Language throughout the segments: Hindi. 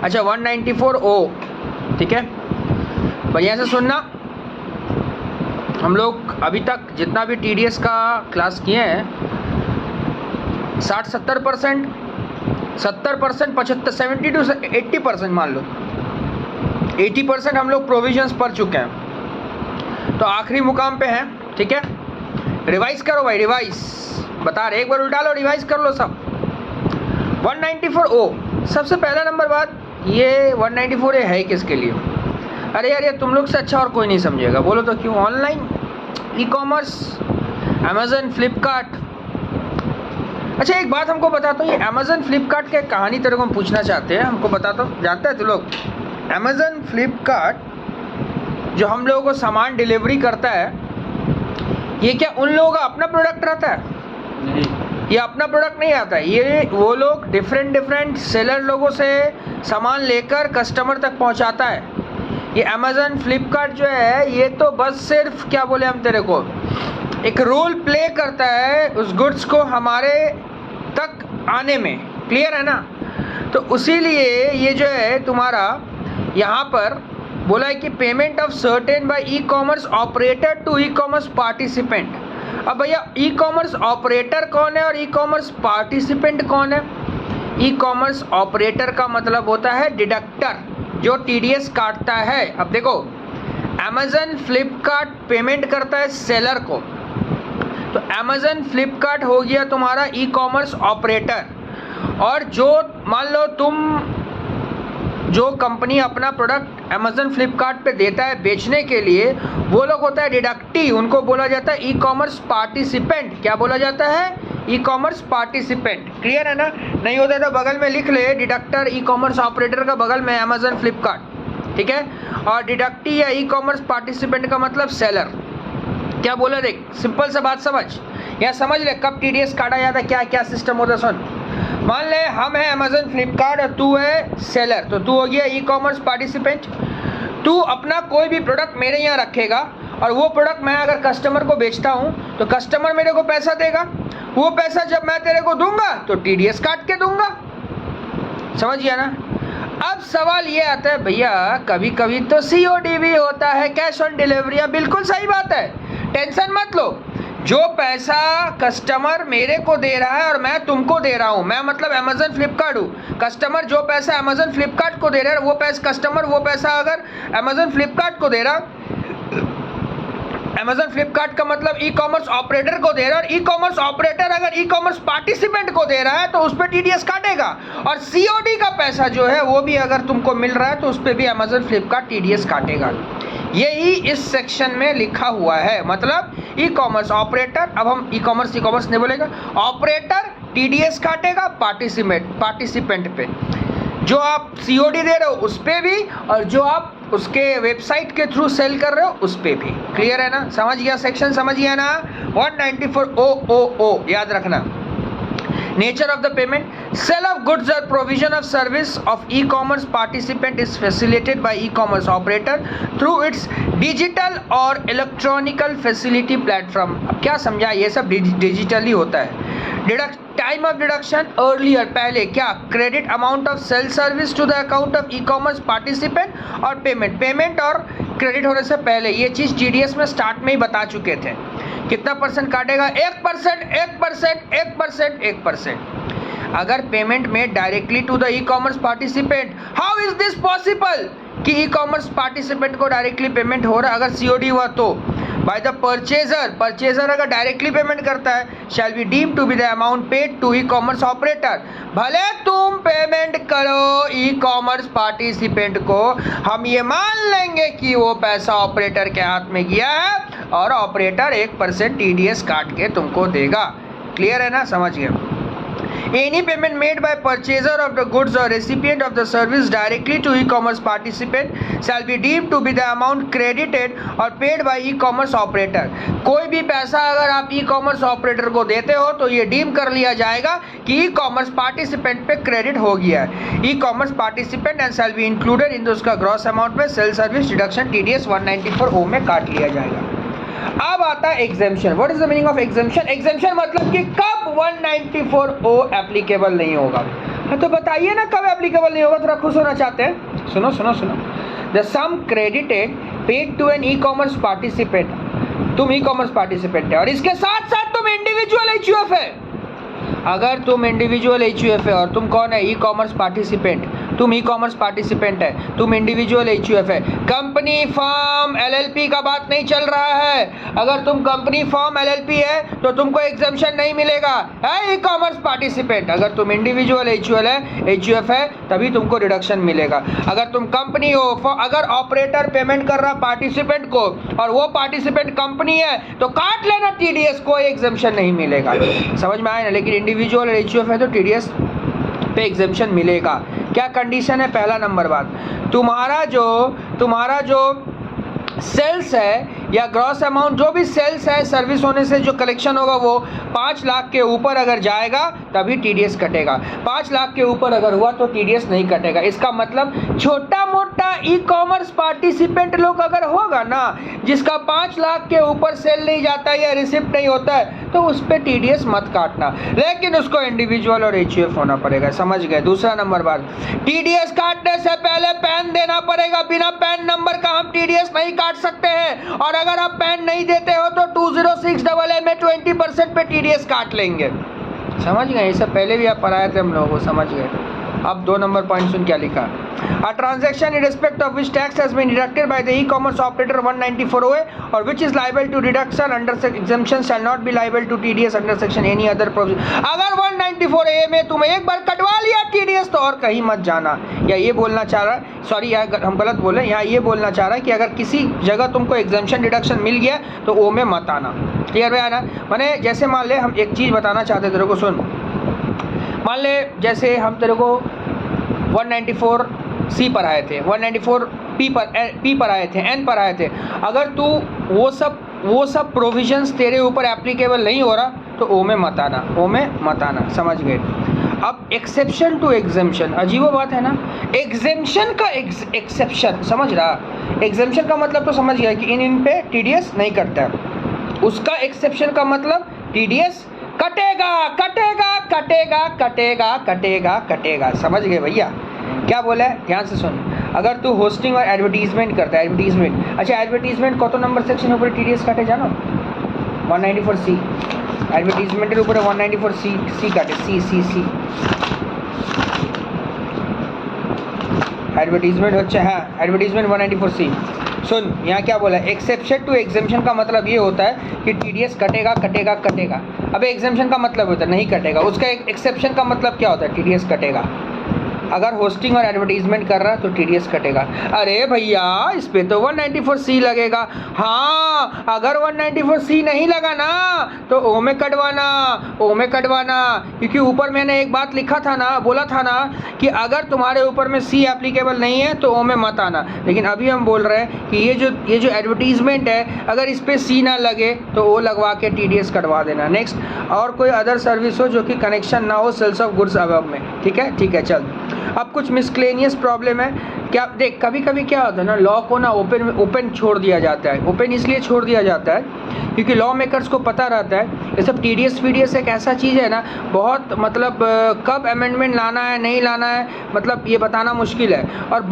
अच्छा 194O, ठीक है। बढ़िया से सुनना, हम लोग अभी तक जितना भी TDS का क्लास किए हैं 60-70%, 70%, 75, 70 to 80% मान लो, 80% हम लोग प्रोविजंस पढ़ चुके हैं, तो आखिरी मुकाम पे हैं, ठीक है। रिवाइज करो भाई, रिवाइज बता रहे, एक बार उल्टा लो, रिवाइज कर लो सब। 194O, सबसे पहला नंबर बात, ये 194A है किसके लिए? अरे यार, ये तुम लोग से अच्छा और कोई नहीं समझेगा। बोलो तो क्यों? Online e commerce, Amazon, Flipkart. अच्छा एक बात हमको बताता हूँ, ये अमेजन फ्लिपकार्ट के कहानी तेरे को हम पूछना चाहते हैं, हमको बताता हूँ। जानता है तू लोग अमेजन फ्लिपकार्ट जो हम लोगों को सामान डिलीवरी करता है, ये क्या उन लोगों का अपना प्रोडक्ट रहता है? नहीं, ये अपना प्रोडक्ट नहीं आता है। ये वो लोग डिफरेंट सेलर लोगों से सामान लेकर कस्टमर तक पहुंचाता है। ये अमेजन फ्लिपकार्ट जो है, ये तो बस सिर्फ क्या बोले हम तेरे को, एक रोल प्ले करता है उस गुड्स को हमारे तक आने में। क्लियर है ना? तो उसीलिए ये जो है तुम्हारा यहाँ पर बोला है कि payment of certain by e commerce operator to e commerce participant. अब भैया ई कॉमर्स ऑपरेटर कौन है और ई कॉमर्स पार्टिसिपेंट कौन है? ई कॉमर्स ऑपरेटर का मतलब होता है डिडक्टर, जो TDS काटता है। अब देखो, अमेजन फ्लिपकार्ट पेमेंट करता है सेलर को, तो अमेजन फ्लिपकार्ट हो गया तुम्हारा ई कॉमर्स ऑपरेटर। और जो मान लो तुम, जो कंपनी अपना प्रोडक्ट अमेजन फ्लिपकार्ट पे देता है बेचने के लिए, वो लोग होता है डिडक्टी, उनको बोला जाता है ई कॉमर्स पार्टिसिपेंट। क्या बोला जाता है? ई कॉमर्स पार्टिसिपेंट। क्लियर है ना? नहीं होता तो बगल में लिख ले, डिडक्टर ई कॉमर्स ऑपरेटर का बगल में अमेजन फ्लिपकार्ट, ठीक है। और डिडक्टी या ई कॉमर्स पार्टिसिपेंट का मतलब सेलर। क्या बोला देख, सिंपल सा बात समझ, या समझ ले कब TDS काटा जाता है, क्या क्या सिस्टम होता है। सुन, मान ले हम है अमेजन फ्लिपकार्ट और तू है सेलर, तो तू हो गया ई कॉमर्स पार्टिसिपेंट। तू अपना कोई भी प्रोडक्ट मेरे यहाँ रखेगा और वो प्रोडक्ट मैं अगर कस्टमर को बेचता हूँ तो कस्टमर मेरे को पैसा देगा। वो पैसा जब मैं तेरे को दूंगा तो TDS काट के दूंगा। समझ गया ना? अब सवाल ये आता है भैया, कभी कभी तो COD भी होता है, कैश ऑन डिलीवरी। बिल्कुल सही बात है, टेंशन मत लो। जो पैसा कस्टमर मेरे को दे रहा है और मैं तुमको दे रहा हूं, मैं मतलब अमेजन फ्लिपकार्ट हूं, कस्टमर जो पैसा अमेजन फ्लिपकार्ट को दे रहा है, वो पैसा कस्टमर, वो पैसा अगर अमेजन फ्लिपकार्ट को दे रहा, अमेजन फ्लिपकार्ट का मतलब ई कॉमर्स ऑपरेटर को दे रहा है, और ई कॉमर्स ऑपरेटर अगर ई कॉमर्स पार्टिसिपेंट को दे रहा है तो उस पर TDS काटेगा। और COD का पैसा जो है वो भी अगर तुमको मिल रहा है तो उस पर भी अमेजन फ्लिपकार्ट TDS काटेगा। यही इस सेक्शन में लिखा हुआ है। मतलब ई कॉमर्स ऑपरेटर, अब हम ई कॉमर्स नहीं बोलेगा, ऑपरेटर TDS काटेगा पार्टिसिपेंट पे, जो आप COD दे रहे हो उस पे भी, और जो आप उसके वेबसाइट के थ्रू सेल कर रहे हो उस पे भी। क्लियर है ना? समझ गया सेक्शन? समझ गया ना? 194O याद रखना। Nature of the payment, sale of goods or provision of service of e-commerce participant is facilitated by e-commerce operator through its digital और electronical facility platform। अब क्या समझा? ये सब डिजिटली होता है। टाइम ऑफ डिडक्शन अर्लियर, पहले क्या? Credit amount of sale service to the account of e commerce participant, और पेमेंट और क्रेडिट होने से पहले। ये चीज़ TDS में स्टार्ट में ही बता चुके थे। कितना परसेंट काटेगा? 1%। अगर पेमेंट में directly to the e commerce participant, how is this possible कि ई कॉमर्स पार्टिसिपेंट को डायरेक्टली पेमेंट हो रहा है? अगर COD हुआ तो बाय द परचेजर अगर डायरेक्टली पेमेंट करता है, shall be deem to be the amount paid to e commerce operator. भले तुम पेमेंट करो ई कॉमर्स पार्टिसिपेंट को, हम ये मान लेंगे कि वो पैसा ऑपरेटर के हाथ में गया है और ऑपरेटर 1% TDS काट के तुमको देगा। क्लियर है ना? समझ गए? Any payment made by purchaser of the goods or recipient of the service directly to e-commerce participant shall be deemed to be the amount credited or paid by e-commerce operator। कोई भी पैसा अगर आप e-commerce operator को देते हो तो ये डीम कर लिया जाएगा कि e-commerce participant पे क्रेडिट हो गया है। e-commerce participant and shall be included in उसका ग्रॉस अमाउंट में sale service deduction TDS 194O में काट लिया जाएगा। अब आता है exemption. What is the meaning of exemption? Exemption मतलब कि कब 194O एप्लीकेबल नहीं होगा। हाँ तो बताइए ना कब एप्लीकेबल नहीं होगा, थोड़ा खुश होना चाहते हैं। सुनो सुनो सुनो, the sum credited paid to an e commerce participant, तुम ई कॉमर्स पार्टिसिपेंट है और इसके साथ साथ तुम इंडिविजुअल एचयूएफ है। अगर तुम इंडिविजुअल एचयूएफ है और तुम कौन है, ई कॉमर्स पार्टिसिपेंट, तुम ई कॉमर्स पार्टिसिपेंट है, तुम इंडिविजुअल एचयूएफ है, कंपनी फर्म एलएलपी का बात नहीं चल रहा है। अगर तुम कंपनी फर्म एलएलपी है तो तुमको एग्जम्पशन नहीं मिलेगा, है ई कॉमर्स पार्टिसिपेंट। अगर तुम इंडिविजुअल एचयूएफ है तभी तुमको रिडक्शन मिलेगा। अगर तुम कंपनी हो, अगर ऑपरेटर पेमेंट कर रहा पार्टिसिपेंट को और वो पार्टिसिपेंट कंपनी है तो काट लेना टीडीएस, कोई एग्जम्पशन नहीं मिलेगा। समझ में आया ना। लेकिन इंडिविजुअल एचयूएफ है तो टीडीएस पे एग्जम्पशन मिलेगा। क्या कंडीशन है, पहला नंबर बात, तुम्हारा जो सेल्स है या ग्रॉस अमाउंट जो भी सेल्स है सर्विस होने से जो कलेक्शन होगा वो 5 लाख के ऊपर अगर जाएगा तभी टीडीएस कटेगा। 5 लाख के ऊपर अगर हुआ तो टीडीएस नहीं कटेगा। इसका मतलब छोटा मोटा ई कॉमर्स पार्टिसिपेंट लोग अगर होगा ना जिसका 5 लाख के ऊपर सेल नहीं जाता या रिसिप्ट नहीं होता है तो उस पर टीडीएस मत काटना, लेकिन उसको इंडिविजुअल और एचयूएफ होना पड़ेगा। समझ गए। दूसरा नंबर बात, टीडीएस काटने से पहले पैन देना पड़ेगा। बिना पैन नंबर का हम टीडीएस नहीं काट सकते हैं और अगर आप पैन नहीं देते हो तो 206AA में 20% पे टीडीएस काट लेंगे। समझ गए। ये सब पहले भी आप पढ़ाए थे हम लोगों को, समझ गए। अब 2 नंबर पॉइंट सुन क्या लिखा, A transaction in respect of which tax has been deducted by the e-commerce operator 194A or which is liable to deduction under exemption shall not be liable to TDS under section any other provision। अगर 194A में तुम्हें एक बार कटवा लिया TDS तो और कहीं मत जाना। या ये बोलना चाह रहा है, सॉरी यार हम गलत बोले, यहाँ ये बोलना चाह रहा है कि अगर किसी जगह तुमको एग्जम्पशन डिडक्शन मिल गया तो वो में मत आना। क्लियर है ना। मैंने जैसे मान ले हम एक चीज़ बताना चाहते तेरे को, सुन। मान ले जैसे हम तेरे को 194C पर आए थे, 194P पर आए थे, N पर आए थे। अगर तू वो सब प्रोविजंस तेरे ऊपर एप्लीकेबल नहीं हो रहा तो ओ में मत आना। समझ गए। अब एक्सेप्शन टू एग्जेम्पशन, अजीबो बात है ना। एग्जेम्पशन का एक्सेप्शन समझ रहा, एग्जेम्पशन का मतलब तो समझ गया कि इन पे टीडीएस नहीं कटता है। उसका एक्सेप्शन का मतलब टीडीएस कटेगा। समझ गए भैया क्या बोला है, ध्यान से सुन। अगर तू होस्टिंग और एडवर्टीजमेंट करता है, एडवर्टीजमेंट, अच्छा एडवर्टीजमेंट कत नंबर सेक्शन ऊपर टीडीएस काटे जानो, 194C। एडवर्टीजमेंटेर ऊपर 194C काटे, सी एडवर्टीजमेंट होच्छे, हाँ एडवर्टीजमेंट 194C। सुन यहाँ क्या बोला, एक्सेप्शन टू एग्जेम्पशन का मतलब ये होता है कि टीडीएस कटेगा। अब एग्जेम्पशन का मतलब होता है नहीं कटेगा। उसका एक्सेप्शन का मतलब क्या होता है, टीडीएस कटेगा। अगर होस्टिंग और एडवर्टीजमेंट कर रहा है तो टीडीएस कटेगा। अरे भैया इस पे तो 194C लगेगा। हाँ अगर 194C नहीं लगा ना तो ओ में कटवाना, क्योंकि ऊपर मैंने एक बात लिखा था ना, बोला था ना कि अगर तुम्हारे ऊपर में सी एप्लीकेबल नहीं है तो ओ में मत आना। लेकिन अभी हम बोल रहे हैं कि ये जो एडवर्टीजमेंट है अगर इस पर सी ना लगे तो ओ लगवा के टीडीएस कटवा देना। नेक्स्ट, और कोई अदर सर्विस हो जो कि कनेक्शन ना हो सेल्स ऑफ गुड्स अबव में। ठीक है चल। अब कुछ मिसक्लेनियस प्रॉब्लम है क्या, देख कभी कभी क्या होता है ना, लॉ को ना ओपन छोड़ दिया जाता है। ओपन इसलिए छोड़ दिया जाता है क्योंकि लॉ मेकर्स को पता रहता है ये सब टीडीएस एक ऐसा चीज़ है ना, बहुत मतलब कब अमेंडमेंट लाना है नहीं लाना है मतलब ये बताना मुश्किल है और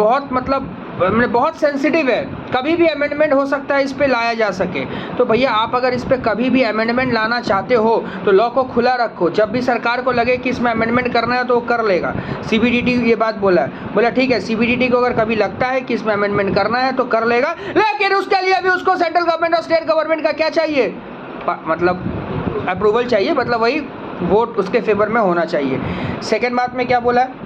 बहुत सेंसिटिव है। कभी भी अमेंडमेंट हो सकता है इस पे लाया जा सके। तो भैया आप अगर इस पे कभी भी अमेंडमेंट लाना चाहते हो तो लॉ को खुला रखो। जब भी सरकार को लगे कि इसमें अमेंडमेंट करना है तो वो कर लेगा। सीबीडीटी ये बात बोला ठीक है, सीबीडीटी को अगर कभी लगता है कि इसमें अमेंडमेंट करना है तो कर लेगा, लेकिन उसके लिए भी उसको सेंट्रल गवर्नमेंट और स्टेट गवर्नमेंट का क्या चाहिए, मतलब अप्रूवल चाहिए, मतलब वही वोट उसके फेवर में होना चाहिए। सेकेंड बात में क्या बोला है,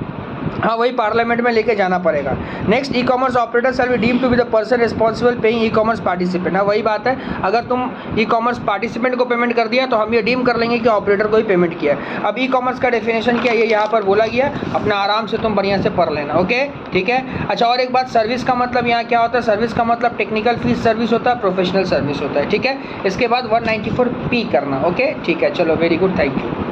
हाँ वही पार्लियामेंट में लेके जाना पड़ेगा। Next, e commerce operator shall be deemed to be the person responsible paying e commerce participant. हाँ वही बात है, अगर तुम ई कॉमर्स पार्टिसिपेंट को पेमेंट कर दिया तो हम ये डीम कर लेंगे कि ऑपरेटर को ही पेमेंट किया है। अब ई कॉमर्स का डेफिनेशन क्या है ये यहाँ पर बोला गया, अपना आराम से तुम बढ़िया से पढ़ लेना। ओके ठीक है। अच्छा और एक बात, सर्विस का मतलब यहाँ क्या होता है, सर्विस का मतलब टेक्निकल फीस सर्विस होता है, प्रोफेशनल सर्विस होता है। ठीक है, इसके बाद 194P करना। ओके ठीक है, चलो वेरी गुड, थैंक यू।